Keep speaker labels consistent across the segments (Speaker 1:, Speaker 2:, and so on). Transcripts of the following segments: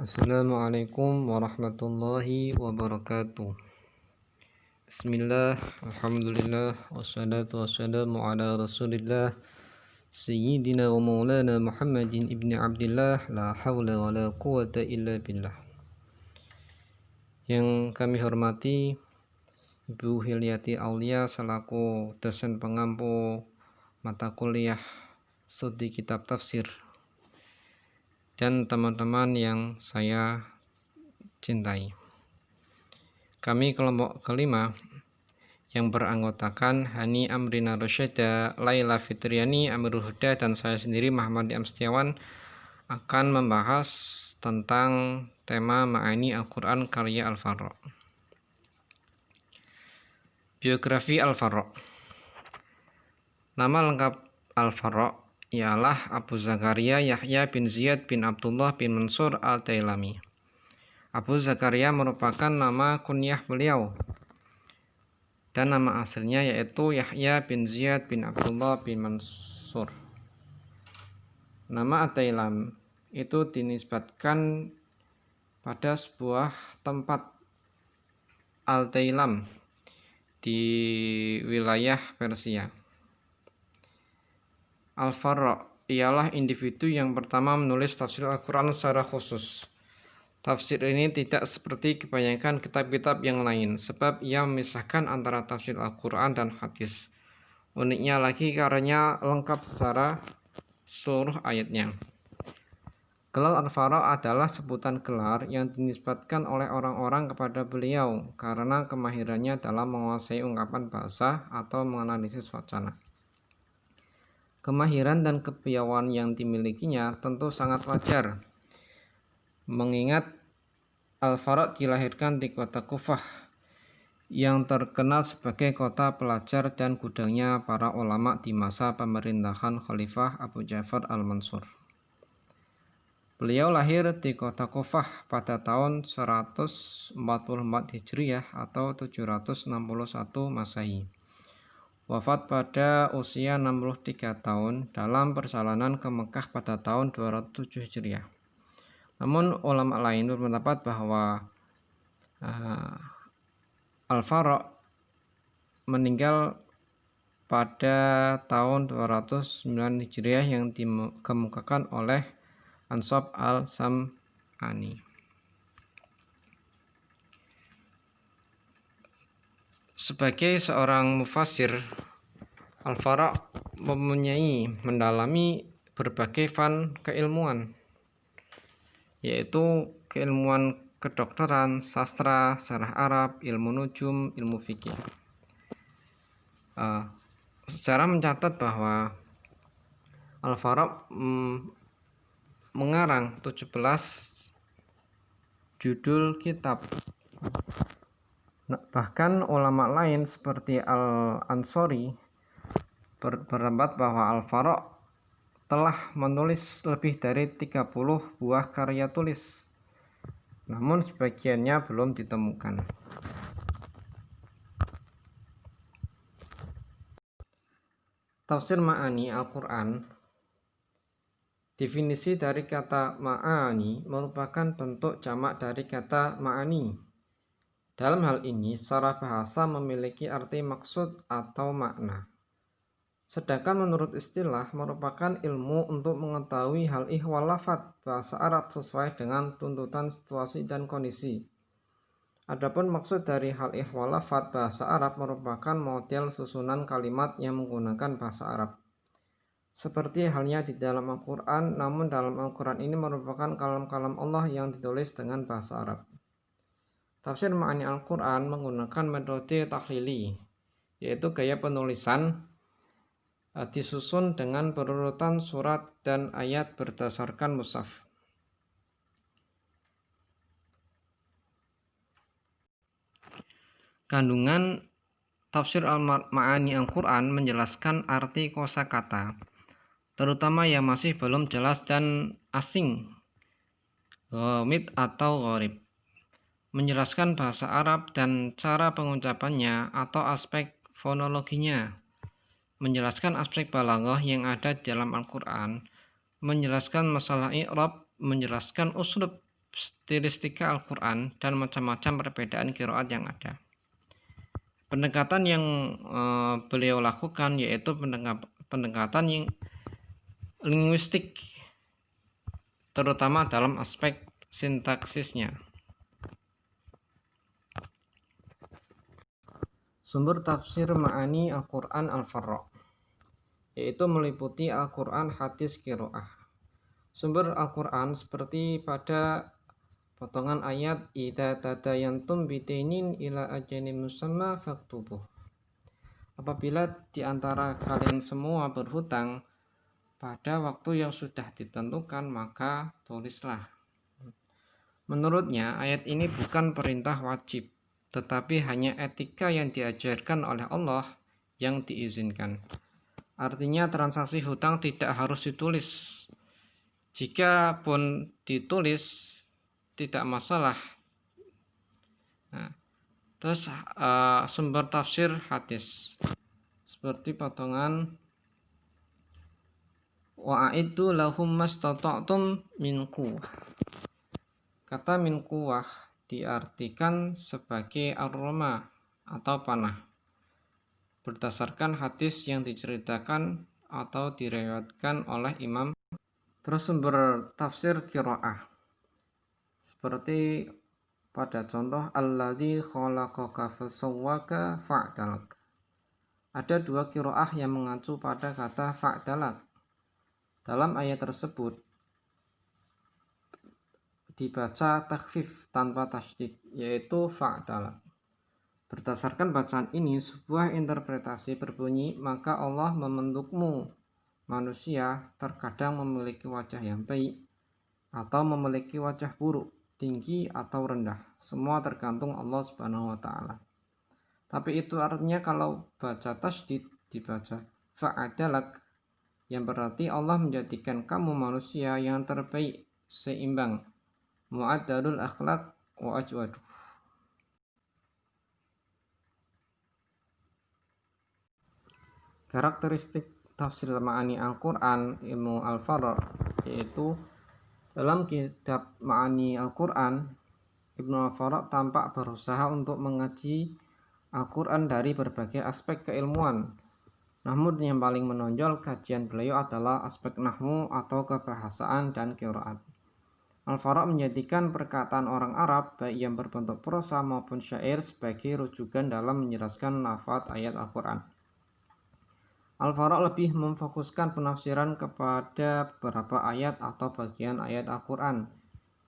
Speaker 1: Assalamualaikum warahmatullahi wabarakatuh. Bismillah, alhamdulillah, wassalatu wassalamu ala rasulillah Sayyidina wa maulana Muhammadin ibni Abdillah, la hawla wa la quwata illa billah. Yang kami hormati Ibu Hilyati Aulia selaku dosen pengampu mata kuliah studi kitab tafsir, dan teman-teman yang saya cintai. Kami kelompok kelima yang beranggotakan Hani Amrina Rosyada, Laila Fitriani, Amirul Huda, dan saya sendiri Muhammad M. Setiawan akan membahas tentang tema Ma'ani Al-Quran karya Al-Farra. Biografi Al-Farra. Nama lengkap Al-Farra ialah Abu Zakaria Yahya bin Ziyad bin Abdullah bin Mansur Al-Dailami. Abu Zakaria merupakan nama kunyah beliau, dan nama aslinya yaitu Yahya bin Ziyad bin Abdullah bin Mansur. Nama At-Tailam itu dinisbatkan pada sebuah tempat Al-Tailam di wilayah Persia. Al-Farra ialah individu yang pertama menulis tafsir Al-Quran secara khusus. Tafsir ini tidak seperti kebanyakan kitab-kitab yang lain, sebab ia memisahkan antara tafsir Al-Quran dan hadis. Uniknya lagi, karyanya lengkap secara seluruh ayatnya. Gelar Al-Farra adalah sebutan gelar yang dinisbatkan oleh orang-orang kepada beliau karena kemahirannya dalam menguasai ungkapan bahasa atau menganalisis wacana. Kemahiran dan kepiawaian yang dimilikinya tentu sangat wajar, mengingat Al-Farra dilahirkan di kota Kufah yang terkenal sebagai kota pelajar dan gudangnya para ulama di masa pemerintahan Khalifah Abu Ja'far Al-Mansur. Beliau lahir di kota Kufah pada tahun 144 Hijriah atau 761 Masehi. Wafat pada usia 63 tahun dalam perjalanan ke Mekah pada tahun 207 Hijriah. Namun ulama lain berpendapat bahwa Al-Farra meninggal pada tahun 209 Hijriah yang dikemukakan oleh Ansab Al-Sam'ani. Sebagai seorang mufassir, Al-Farra mendalami berbagai fan keilmuan, yaitu keilmuan kedokteran, sastra, syarah Arab, ilmu nujum, ilmu fikih. Sejarah mencatat bahwa Al-Farra mengarang 17 judul kitab. Bahkan ulama lain seperti Al-Ansori berpendapat bahwa Al-Farra telah menulis lebih dari 30 buah karya tulis, namun sebagiannya belum ditemukan. Tafsir Ma'ani Al-Quran. Definisi dari kata ma'ani merupakan bentuk jamak dari kata ma'ani. Dalam hal ini, secara bahasa memiliki arti maksud atau makna. Sedangkan menurut istilah merupakan ilmu untuk mengetahui hal ihwal lafadz bahasa Arab sesuai dengan tuntutan situasi dan kondisi. Adapun maksud dari hal ihwal lafadz bahasa Arab merupakan model susunan kalimat yang menggunakan bahasa Arab. Seperti halnya di dalam Al-Quran, namun dalam Al-Quran ini merupakan kalam-kalam Allah yang ditulis dengan bahasa Arab. Tafsir Ma'ani Al-Quran menggunakan metode tahlili, yaitu gaya penulisan disusun dengan berurutan surat dan ayat berdasarkan mushaf. Kandungan tafsir Ma'ani Al-Quran menjelaskan arti kosakata, terutama yang masih belum jelas dan asing, ghamid atau gharib. Menjelaskan bahasa Arab dan cara pengucapannya atau aspek fonologinya, menjelaskan aspek balaghah yang ada di dalam Al-Quran, menjelaskan masalah i'rab, menjelaskan uslub stilistika Al-Quran, dan macam-macam perbedaan qiraat yang ada. Pendekatan yang beliau lakukan yaitu pendekatan yang linguistik, terutama dalam aspek sintaksisnya. Sumber tafsir ma'ani Al-Quran Al-Farra, yaitu meliputi Al-Quran, hadis, qiraah. Sumber Al-Quran seperti pada potongan ayat idza tadayantum bidainin ila ajalin musamma faktubuh. Apabila di antara kalian semua berhutang pada waktu yang sudah ditentukan, maka tulislah. Menurutnya, ayat ini bukan perintah wajib, tetapi hanya etika yang diajarkan oleh Allah yang diizinkan. Artinya transaksi hutang tidak harus ditulis. Jika pun ditulis, tidak masalah. Nah, terus sumber tafsir hadis seperti potongan wa'iddu lahum mastata'tum min quwwah. Kata min quwwah diartikan sebagai ar-rama atau panah, berdasarkan hadis yang diceritakan atau diriwayatkan oleh Imam. Terus sumber tafsir qiraah seperti pada contoh alladzi khalaqaka fasawwaka fa'dalak. Ada dua qiraah yang mengacu pada kata fa'dalak. Dalam ayat tersebut dibaca takhfif tanpa tasydid, yaitu fa'dalak. Berdasarkan bacaan ini, sebuah interpretasi berbunyi, maka Allah membentukmu manusia terkadang memiliki wajah yang baik atau memiliki wajah buruk, tinggi atau rendah. Semua tergantung Allah Subhanahu wa taala. Tapi itu artinya kalau baca tasydid dibaca fa'adalak, yang berarti Allah menjadikan kamu manusia yang terbaik, seimbang, mu'addalul akhlak wa ajwadu. Karakteristik tafsir ma'ani Al-Quran Ibnu Al-Farra, yaitu dalam kitab Ma'ani Al-Quran, Ibnu Al-Farra tampak berusaha untuk mengaji Al-Quran dari berbagai aspek keilmuan. Namun yang paling menonjol kajian beliau adalah aspek nahwu atau kebahasaan dan qiraat. Al-Farra menjadikan perkataan orang Arab baik yang berbentuk prosa maupun syair sebagai rujukan dalam menjelaskan lafaz ayat Al-Quran. Al-Farra lebih memfokuskan penafsiran kepada beberapa ayat atau bagian ayat Al-Quran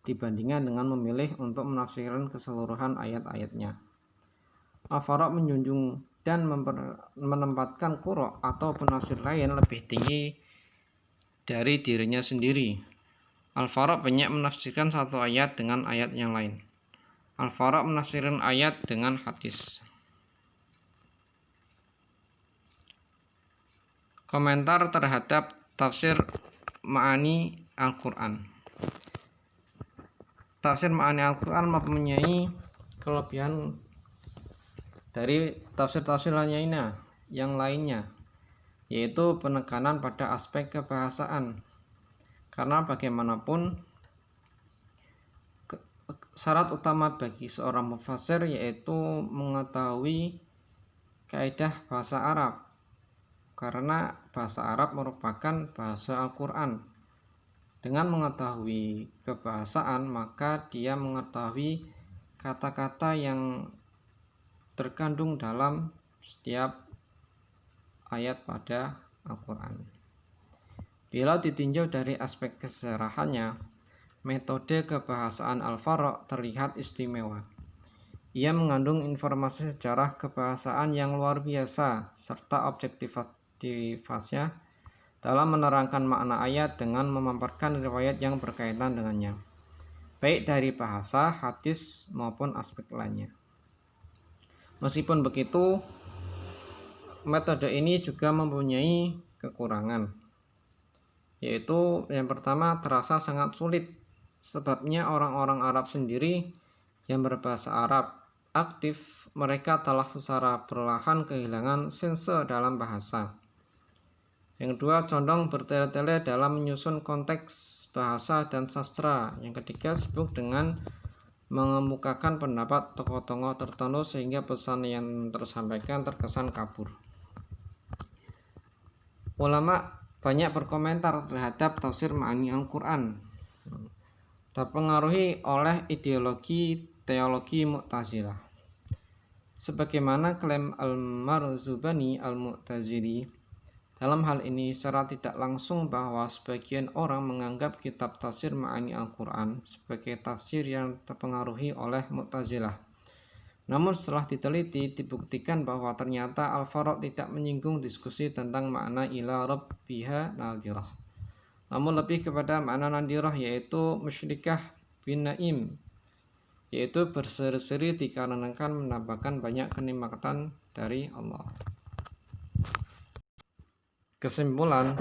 Speaker 1: dibandingkan dengan memilih untuk menafsirkan keseluruhan ayat-ayatnya. Al-Farra menjunjung dan menempatkan qurra atau penafsir lain lebih tinggi dari dirinya sendiri. Al-Farra banyak menafsirkan satu ayat dengan ayat yang lain. Al-Farra menafsirkan ayat dengan hadis. Komentar terhadap tafsir ma'ani Al-Quran. Tafsir ma'ani Al-Quran mempunyai kelebihan dari tafsir-tafsir lainnya, yaitu penekanan pada aspek kebahasaan. Karena bagaimanapun syarat utama bagi seorang mufassir yaitu mengetahui kaidah bahasa Arab. Karena bahasa Arab merupakan bahasa Al-Quran. Dengan mengetahui kebahasaan, maka dia mengetahui kata-kata yang terkandung dalam setiap ayat pada Al-Quran. Bila ditinjau dari aspek kesejarahannya, metode kebahasaan Al-Farra terlihat istimewa. Ia mengandung informasi sejarah kebahasaan yang luar biasa serta objektivitasnya dalam menerangkan makna ayat dengan memaparkan riwayat yang berkaitan dengannya, baik dari bahasa, hadis maupun aspek lainnya. Meskipun begitu, metode ini juga mempunyai kekurangan, yaitu yang pertama terasa sangat sulit. Sebabnya orang-orang Arab sendiri yang berbahasa Arab aktif, mereka telah secara perlahan kehilangan sense dalam bahasa. Yang kedua, condong bertele-tele dalam menyusun konteks bahasa dan sastra. Yang ketiga, sibuk dengan mengemukakan pendapat tokoh-tokoh tertentu sehingga pesan yang tersampaikan terkesan kabur. Ulama banyak berkomentar terhadap tafsir ma'ani Al-Quran, terpengaruhi oleh ideologi teologi Mu'tazilah. Sebagaimana klaim Al-Marzubani Al-Mu'tazili dalam hal ini secara tidak langsung bahwa sebagian orang menganggap kitab tafsir ma'ani Al-Quran sebagai tafsir yang terpengaruhi oleh Mu'tazilah. Namun setelah diteliti dibuktikan bahwa ternyata Al-Farak tidak menyinggung diskusi tentang makna ila rabbiha nadhirah, namun lebih kepada makna nadhirah yaitu musyrikah bin naim, yaitu berseri-seri dikarenakan menambahkan banyak kenikmatan dari Allah. Kesimpulan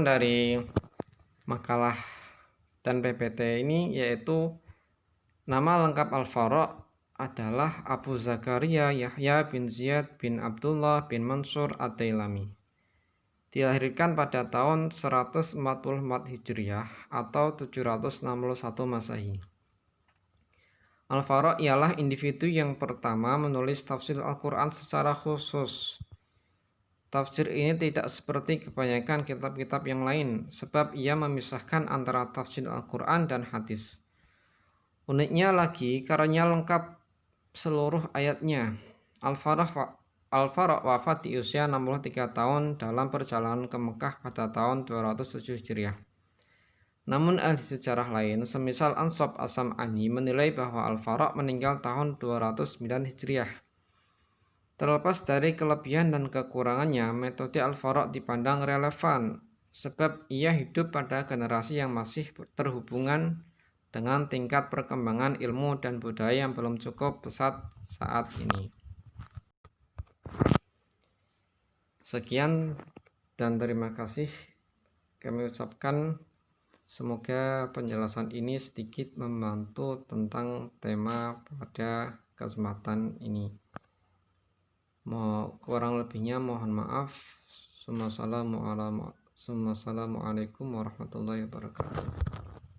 Speaker 1: dari makalah dan PPT ini yaitu nama lengkap Al-Farak adalah Abu Zakaria Yahya bin Ziyad bin Abdullah bin Mansur Ad-Dailami. Dilahirkan pada tahun 144 Hijriah atau 761 Masehi. Al-Farak ialah individu yang pertama menulis tafsir Al-Quran secara khusus. Tafsir ini tidak seperti kebanyakan kitab-kitab yang lain, sebab ia memisahkan antara tafsir Al-Quran dan hadis. Uniknya lagi, karena lengkap seluruh ayatnya. Al-Farak wafat di usia 63 tahun dalam perjalanan ke Mekah pada tahun 207 Hijriah. Namun ahli sejarah lain, semisal Ansab As-Sam'ani menilai bahwa Al-Farak meninggal tahun 209 Hijriah. Terlepas dari kelebihan dan kekurangannya, metode Al-Farak dipandang relevan, sebab ia hidup pada generasi yang masih terhubungan dengan tingkat perkembangan ilmu dan budaya yang belum cukup pesat saat ini. Sekian dan terima kasih kami ucapkan. Semoga penjelasan ini sedikit membantu tentang tema pada kesempatan ini. Kurang lebihnya mohon maaf. Assalamualaikum warahmatullahi wabarakatuh.